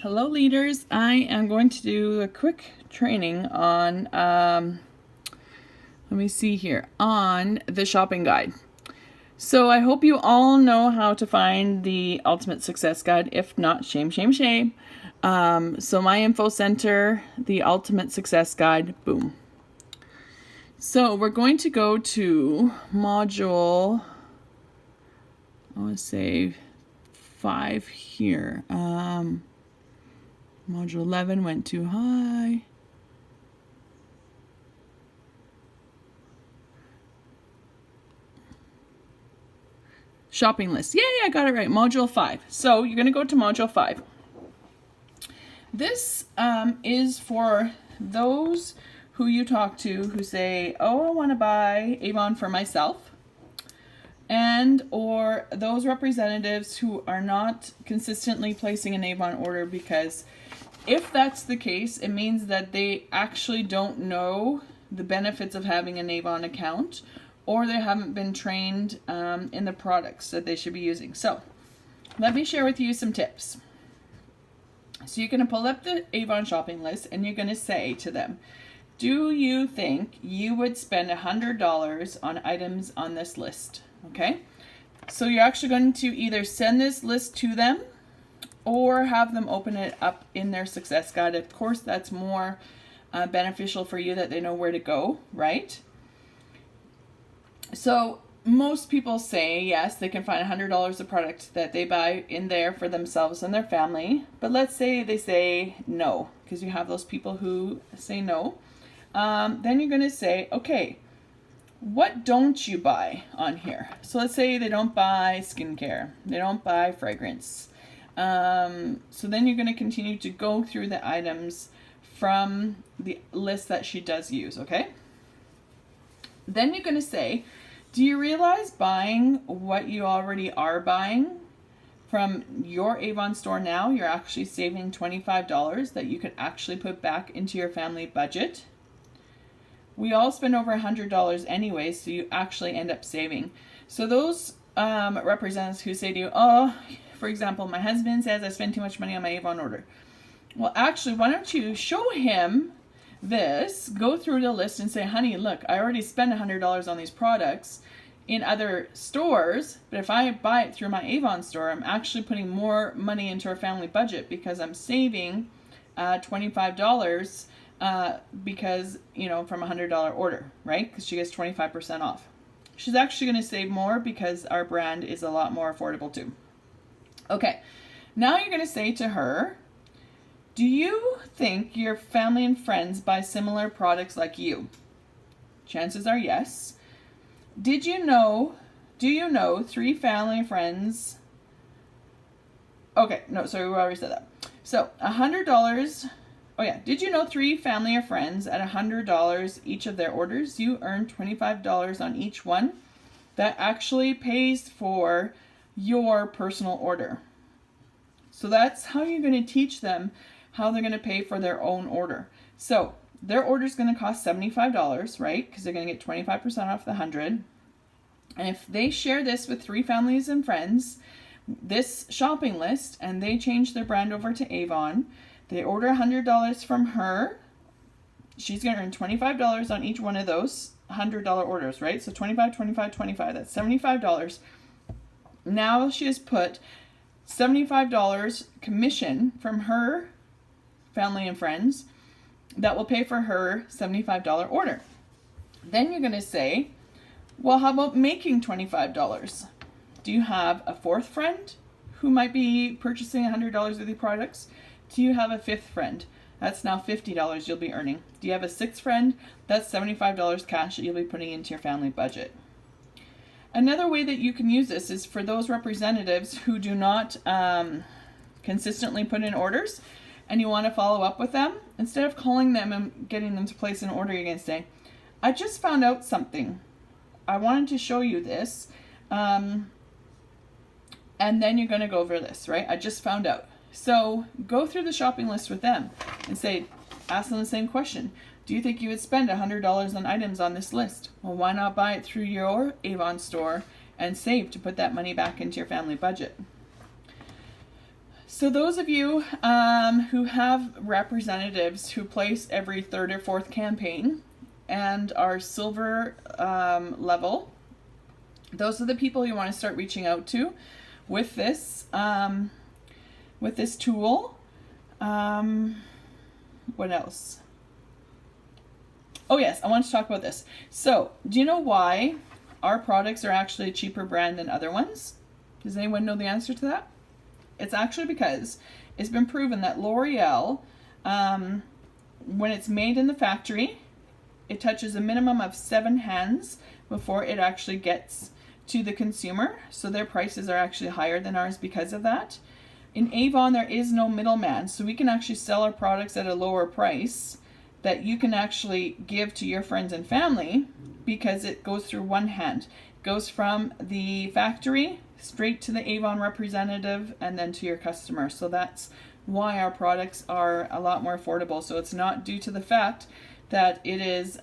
Hello leaders, I am going to do a quick training on, let me see here, on the shopping guide. So I hope you all know how to find the Ultimate Success Guide. If not, shame, shame, shame. So my info center, the Ultimate Success Guide, boom. So we're going to go to module, I want to say 5 here. Module 11 went too high. Shopping list. Yay, I got it right. Module 5. So you're going to go to Module 5. This is for those who you talk to who say, oh, I want to buy Avon for myself. And or those representatives who are not consistently placing an Avon order, because if that's the case, it means that they actually don't know the benefits of having an Avon account, or they haven't been trained in the products that they should be using. So let me share with you some tips. So you're going to pull up the Avon shopping list and you're going to say to them, do you think you would spend $100 on items on this list? Okay, so you're actually going to either send this list to them or have them open it up in their success guide. Of course, that's more beneficial for you, that they know where to go, right? So most people say yes, they can find $100 of product that they buy in there for themselves and their family. But let's say they say no, because you have those people who say no. Then you're going to say, okay, what don't you buy on here? So let's say they don't buy skincare, they don't buy fragrance. So then you're going to continue to go through the items from the list that she does use, okay? Then you're going to say, do you realize buying what you already are buying from your Avon store now, you're actually saving $25 that you could actually put back into your family budget? We all spend over $100 anyway, so you actually end up saving. So those representatives who say to you, oh, for example, my husband says I spend too much money on my Avon order. Well, actually, why don't you show him this, go through the list and say, honey, look, I already spent $100 on these products in other stores, but if I buy it through my Avon store, I'm actually putting more money into our family budget because I'm saving $25 because, you know, from a $100 order, right? Because she gets 25% off. She's actually going to save more because our brand is a lot more affordable too. Okay, now you're going to say to her, do you think your family and friends buy similar products like you? Chances are yes. Do you know 3 family and friends? Okay, no, sorry, we already said that. So $100. Oh yeah, did you know 3 family or friends at $100 each of their orders, you earn $25 on each one? That actually pays for your personal order. So that's how you're going to teach them how they're going to pay for their own order. So their order is going to cost $75, right? Because they're going to get 25% off the 100. And if they share this with 3 families and friends, this shopping list, and they change their brand over to Avon, they order $100 from her, she's going to earn $25 on each one of those $100 orders, right? So 25, 25, 25, that's $75. Now she has put $75 commission from her family and friends that will pay for her $75 order. Then you're going to say, well, how about making $25? Do you have a 4th friend who might be purchasing $100 of the products? Do you have a 5th friend? That's now $50 you'll be earning. Do you have a 6th friend? That's $75 cash that you'll be putting into your family budget. Another way that you can use this is for those representatives who do not consistently put in orders, and you want to follow up with them. Instead of calling them and getting them to place an order, you're going to say, I just found out something. I wanted to show you this. And then you're going to go over this, right? I just found out. So go through the shopping list with them and say, ask them the same question. Do you think you would spend $100 on items on this list? Well, why not buy it through your Avon store and save to put that money back into your family budget? So those of you who have representatives who place every third or fourth campaign and are silver level, those are the people you want to start reaching out to with this tool. What else? Oh yes, I want to talk about this. So, do you know why our products are actually a cheaper brand than other ones? Does anyone know the answer to that? It's actually because it's been proven that L'Oreal, when it's made in the factory, it touches a minimum of 7 hands before it actually gets to the consumer. So their prices are actually higher than ours because of that. In Avon, there is no middleman, so we can actually sell our products at a lower price that you can actually give to your friends and family because it goes through one hand. It goes from the factory straight to the Avon representative and then to your customer. So that's why our products are a lot more affordable. So it's not due to the fact that it is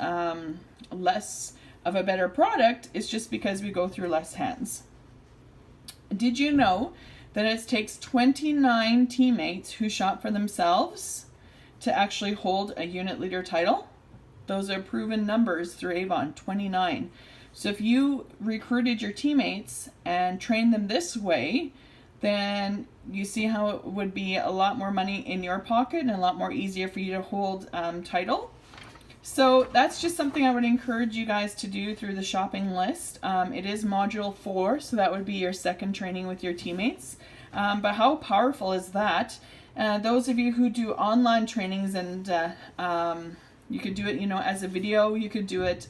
less of a better product, it's just because we go through less hands. Did you know that it takes 29 teammates who shop for themselves to actually hold a unit leader title? Those are proven numbers through Avon, 29. So if you recruited your teammates and trained them this way, then you see how it would be a lot more money in your pocket and a lot more easier for you to hold title. So that's just something I would encourage you guys to do through the shopping list. It is module 4, so that would be your second training with your teammates. But how powerful is that? Those of you who do online trainings, and you could do it, as a video. You could do it,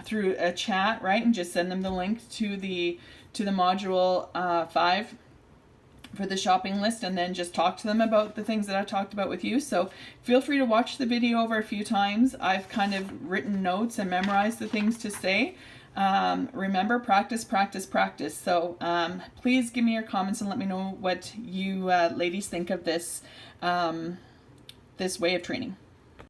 through a chat, right? And just send them the link to the module 5 for the shopping list, and then just talk to them about the things that I talked about with you. So feel free to watch the video over a few times. I've kind of written notes and memorized the things to say. Remember, practice, practice, practice. So please give me your comments and let me know what you ladies think of this way of training.